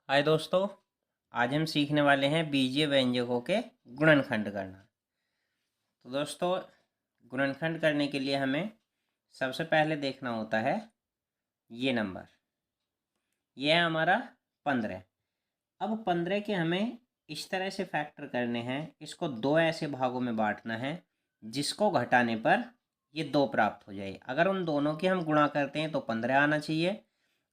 हाय दोस्तों। आज हम सीखने वाले हैं बीजीय व्यंजकों के गुणनखंड करना। तो दोस्तों, गुणनखंड करने के लिए हमें सबसे पहले देखना होता है ये नंबर। ये है हमारा 15। अब 15 के हमें इस तरह से फैक्टर करने हैं, इसको दो ऐसे भागों में बांटना है जिसको घटाने पर ये 2 प्राप्त हो जाए। अगर उन दोनों की हम गुणा करते हैं तो 15 आना चाहिए,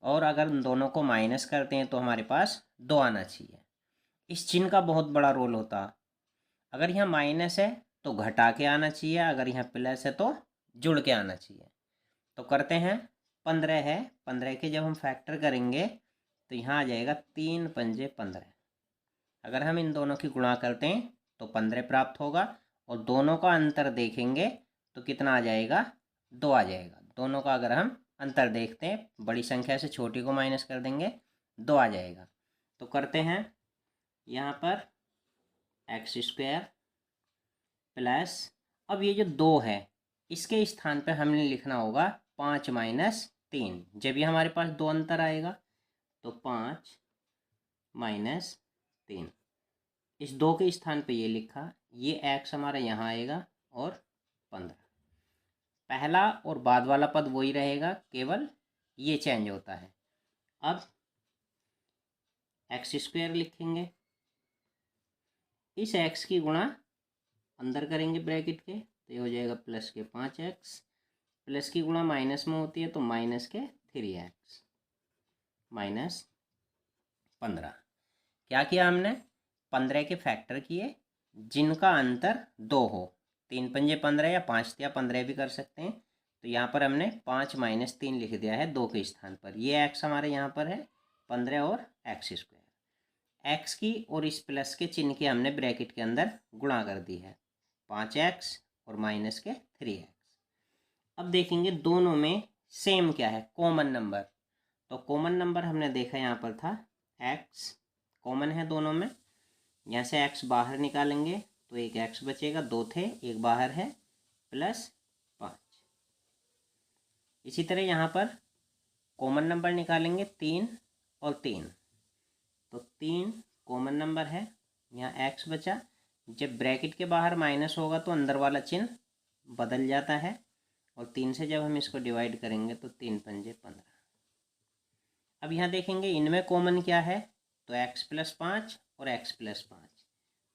और अगर उन दोनों को माइनस करते हैं तो हमारे पास 2 आना चाहिए। इस चिन्ह का बहुत बड़ा रोल होता। अगर यहाँ माइनस है तो घटा के आना चाहिए, अगर यहाँ प्लस है तो जुड़ के आना चाहिए। तो करते हैं। 15 है, 15 के जब हम फैक्टर करेंगे तो यहाँ आ जाएगा 3 पंजे 15। अगर हम इन दोनों की गुणा करते हैं तो 15 प्राप्त होगा, और दोनों का अंतर देखेंगे तो कितना आ जाएगा, 2 आ जाएगा। दोनों का अगर हम अंतर देखते हैं, बड़ी संख्या से छोटी को माइनस कर देंगे, 2 आ जाएगा। तो करते हैं। यहाँ पर एक्स स्क्वायर प्लस, अब ये जो 2 है इसके स्थान पर हमने लिखना होगा 5 माइनस 3। जब ये हमारे पास 2 अंतर आएगा तो 5 माइनस 3, इस 2 के स्थान पे ये लिखा, ये एक्स हमारा यहाँ आएगा और 15। पहला और बाद वाला पद वही रहेगा, केवल ये चेंज होता है। अब एक्स स्क्वायर लिखेंगे, इस एक्स की गुणा अंदर करेंगे ब्रैकेट के तो ये हो जाएगा प्लस के 5x, प्लस की गुणा माइनस में होती है तो माइनस के 3x माइनस 15। क्या किया हमने, 15 के फैक्टर किए जिनका अंतर 2 हो। 3 पंजे 15 या 5 या 15 भी कर सकते हैं। तो यहाँ पर हमने 5 माइनस 3 लिख दिया है 2 के स्थान पर। ये x हमारे यहाँ पर है 15 और एक्स स्क्वायर। एक्स की और इस प्लस के चिन्ह की हमने ब्रैकेट के अंदर गुणा कर दी है, 5x और माइनस के 3x। अब देखेंगे दोनों में सेम क्या है, कॉमन नंबर। तो कॉमन नंबर हमने देखा यहाँ पर था x, कॉमन है दोनों में। यहाँ से x बाहर निकालेंगे तो एक x बचेगा, 2 थे एक बाहर है, प्लस 5। इसी तरह यहाँ पर कॉमन नंबर निकालेंगे 3 और 3, तो 3 कॉमन नंबर है, यहाँ x बचा। जब ब्रैकेट के बाहर माइनस होगा तो अंदर वाला चिन्ह बदल जाता है, और 3 से जब हम इसको डिवाइड करेंगे तो 3 पंजे 15। अब यहाँ देखेंगे इनमें कॉमन क्या है, तो x प्लस 5 और x प्लस 5,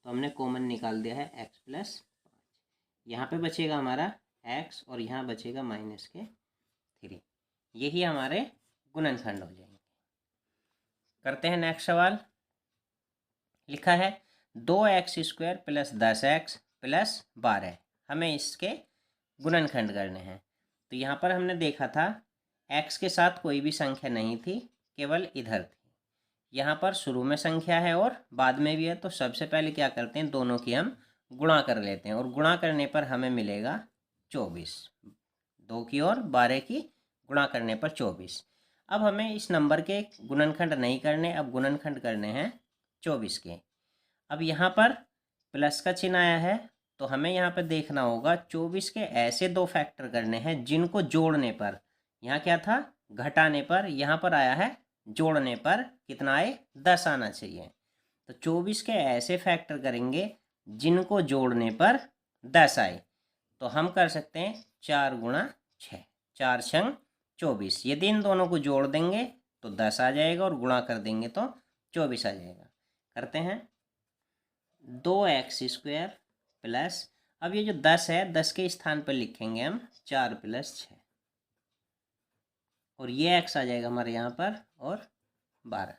तो हमने कॉमन निकाल दिया है x प्लस 5। यहाँ पे बचेगा हमारा x और यहाँ बचेगा माइनस के 3। यही हमारे गुणनखंड हो जाएंगे। करते हैं नेक्स्ट सवाल। लिखा है 2x² प्लस 10x प्लस 12। हमें इसके गुणनखंड करने हैं। तो यहाँ पर हमने देखा था x के साथ कोई भी संख्या नहीं थी, केवल इधर थी। यहाँ पर शुरू में संख्या है और बाद में भी है, तो सबसे पहले क्या करते हैं, दोनों की हम गुणा कर लेते हैं, और गुणा करने पर हमें मिलेगा 24। 2 की और 12 की गुणा करने पर 24। अब हमें इस नंबर के गुणनखंड नहीं करने, अब गुणनखंड करने हैं 24 के। अब यहाँ पर प्लस का चिन्ह आया है, तो हमें यहाँ पर देखना होगा 24 के ऐसे 2 फैक्टर करने हैं जिनको जोड़ने पर, यहाँ क्या था घटाने पर, यहाँ पर आया है जोड़ने पर कितना आए, 10 आना चाहिए। तो 24 के ऐसे फैक्टर करेंगे जिनको जोड़ने पर 10 आए। तो हम कर सकते हैं 4 गुणा 6, 4 छंग 24। यदि इन दोनों को जोड़ देंगे तो 10 आ जाएगा, और गुणा कर देंगे तो 24 आ जाएगा। करते हैं 2x² प्लस, अब ये जो 10 है 10 के स्थान पर लिखेंगे हम 4 प्लस 6, और ये x आ जाएगा हमारे यहाँ पर, और 12।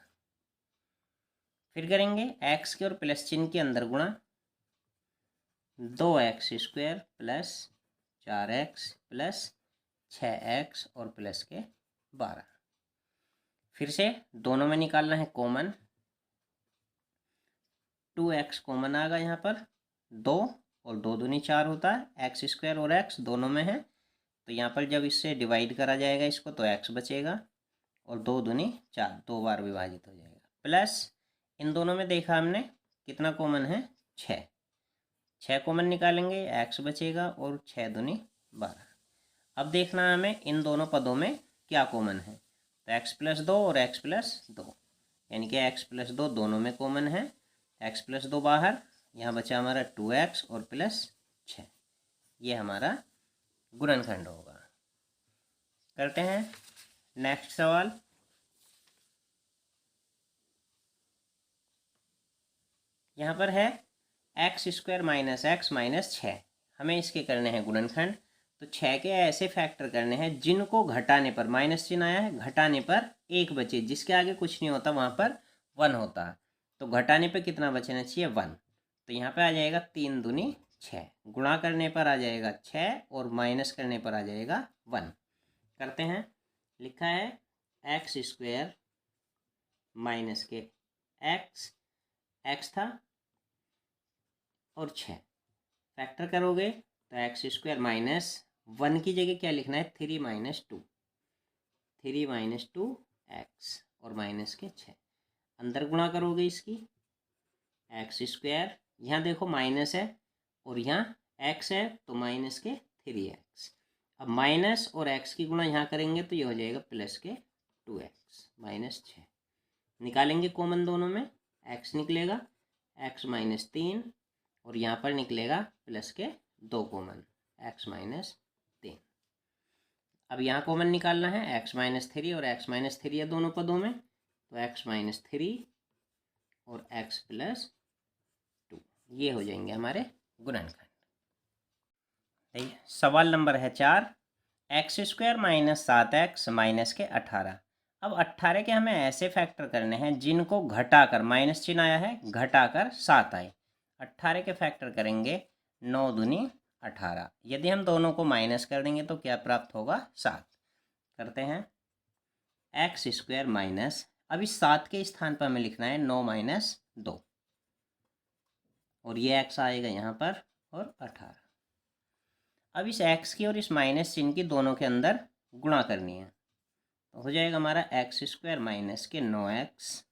फिर करेंगे x के और प्लस चिन्ह के अंदर गुणा, 2x² plus 4x plus 6x और प्लस के 12। फिर से दोनों में निकालना है कॉमन, 2x कॉमन आ गया यहाँ पर, 2 और 2 दूनी 4 होता है, x² और x दोनों में है, तो यहाँ पर जब इससे डिवाइड करा जाएगा इसको तो x बचेगा, और 2 दूनी 4, 2 बार विभाजित हो जाएगा। प्लस इन दोनों में देखा हमने कितना कॉमन है, 6, 6 कॉमन निकालेंगे x बचेगा, और 6 दूनी 12। अब देखना है हमें इन दोनों पदों में क्या कॉमन है, तो x प्लस 2 और x प्लस 2, यानी कि x प्लस 2 दोनों में कॉमन है, x प्लस 2 बाहर, यहाँ बचा हमारा 2x और प्लस 6, ये हमारा गुणनखंड होगा। करते हैं नेक्स्ट सवाल। यहाँ पर है x square minus x minus 6, हमें इसके करने हैं गुणनखंड। तो 6 के ऐसे फैक्टर करने हैं जिनको घटाने पर, माइनस चिन्ह आया है, घटाने पर एक बचे, जिसके आगे कुछ नहीं होता वहाँ पर 1 होता। तो घटाने पर कितना बचना चाहिए? 1। तो यहाँ पे आ जाएगा 3 दूनी 6, गुणा करने पर आ जाएगा 6 और माइनस करने पर आ जाएगा 1। करते हैं। लिखा है एक्स स्क्वायर माइनस के एक्स था और 6 फैक्टर करोगे तो एक्स स्क्वायर माइनस 1 की जगह क्या लिखना है? 3 माइनस 2, 3 माइनस 2 एक्स और माइनस के 6, अंदर गुणा करोगे इसकी एक्स स्क्वायर, यहाँ देखो माइनस है और यहाँ एक्स है तो माइनस के 3x। अब माइनस और एक्स की गुणा यहाँ करेंगे तो ये हो जाएगा प्लस के 2x माइनस 6। निकालेंगे कॉमन दोनों में, x निकलेगा x माइनस 3 और यहाँ पर निकलेगा प्लस के 2 कॉमन, x माइनस 3। अब यहाँ कॉमन निकालना है x माइनस 3 और x माइनस 3 है दोनों पदों में, तो x माइनस 3 और x प्लस 2, ये हो जाएंगे हमारे गुणनखंड। सवाल नंबर है 4, x square minus 7x minus के 18। अब 18 के हमें ऐसे फैक्टर करने हैं जिनको घटाकर, माइनस चिन्ह आया है, घटाकर 7 आए। 18 के फैक्टर करेंगे 9 दूनी 18, यदि हम दोनों को माइनस कर देंगे तो क्या प्राप्त होगा? 7। करते हैं एक्स स्क्वायर माइनस, अब इस 7 के स्थान पर हमें लिखना है 9 माइनस 2 और ये x आएगा यहाँ पर और 18। अब इस x की और इस माइनस चिन्ह की दोनों के अंदर गुणा करनी है, तो हो जाएगा हमारा एक्स स्क्वायर माइनस के 9x,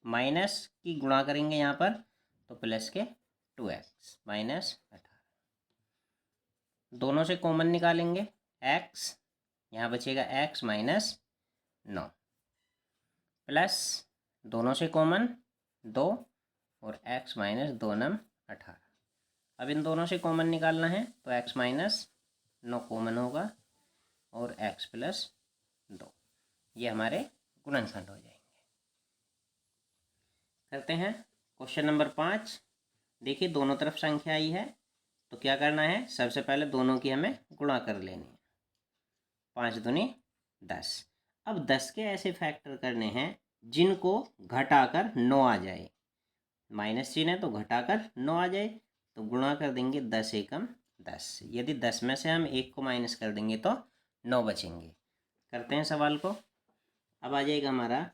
माइनस की गुणा करेंगे यहाँ पर तो प्लस के 2x माइनस 18। दोनों से कॉमन निकालेंगे x, यहाँ बचेगा x माइनस 9 प्लस दोनों से कॉमन 2 और x माइनस 2 नम 18। अब इन दोनों से कॉमन निकालना है तो x माइनस 9 कॉमन होगा और x प्लस 2, ये हमारे गुणनखंड हो जाएंगे। करते हैं क्वेश्चन नंबर 5। देखिए दोनों तरफ संख्या आई है तो क्या करना है? सबसे पहले दोनों की हमें गुणा कर लेनी है, 5 दूनी 10। अब 10 के ऐसे फैक्टर करने हैं जिनको घटाकर 9 आ जाए, माइनस चिन्ह है तो घटाकर 9 आ जाए, तो गुणा कर देंगे 10 एकम 10। यदि 10 में से हम 1 को माइनस कर देंगे तो 9 बचेंगे। करते हैं सवाल को। अब आ जाएगा हमारा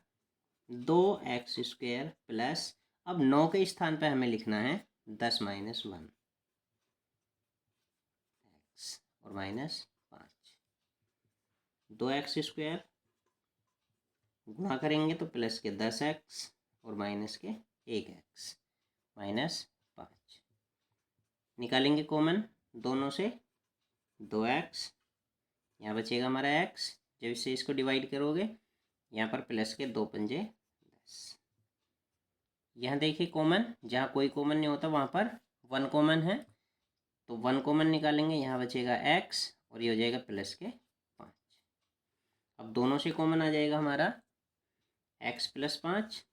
2x स्क्वायर प्लस, अब 9 के स्थान पर हमें लिखना है 10 माइनस 1 x और माइनस 5। 2x स्क्वायर गुणा करेंगे तो प्लस के 10x और माइनस के 1x माइनस 5। निकालेंगे कॉमन दोनों से 2x, यहाँ बचेगा हमारा x, जब इससे इसको डिवाइड करोगे यहाँ पर प्लस के 2 पंजे 10। यहाँ देखिए कॉमन, जहाँ कोई कॉमन नहीं होता वहाँ पर 1 कॉमन है, तो 1 कॉमन निकालेंगे, यहाँ बचेगा x और ये हो जाएगा प्लस के 5। अब दोनों से कॉमन आ जाएगा हमारा x प्लस 5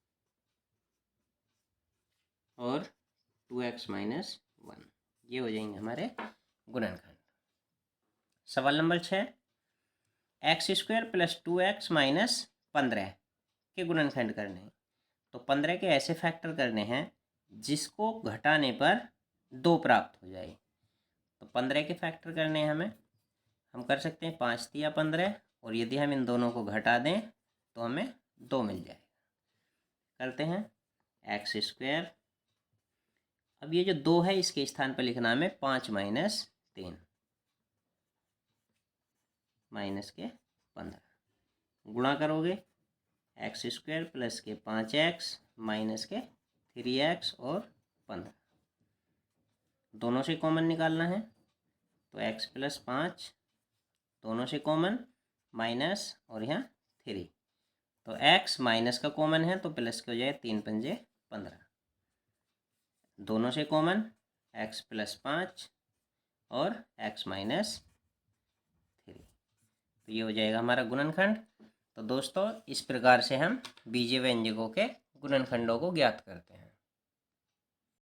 और 2x माइनस 1, ये हो जाएंगे हमारे गुणनखंड। सवाल number 6, x square plus 2x minus 15 के गुणनखंड करने हैं। तो 15 के ऐसे फैक्टर करने हैं जिसको घटाने पर 2 प्राप्त हो जाए। तो 15 के फैक्टर करने हैं हमें, हम कर सकते हैं 5 तिया 15, और यदि हम इन दोनों को घटा दें तो हमें 2 मिल जाएगा। करते हैं एक्स स्क्वायर, अब ये जो 2 है इसके स्थान पर लिखना हमें 5 माइनस 3 माइनस के 15, गुणा करोगे एक्स स्क्वायर प्लस के 5x माइनस के 3x और 15। दोनों से कॉमन निकालना है तो x प्लस 5 दोनों से कॉमन, माइनस और यहाँ 3, तो x माइनस का कॉमन है तो प्लस के हो जाए 3 पंजे 15, दोनों से कॉमन x प्लस 5 और x माइनस 3, तो ये हो जाएगा हमारा गुणनखंड। तो दोस्तों इस प्रकार से हम बीजीय व्यंजकों के गुणनखंडों को ज्ञात करते हैं।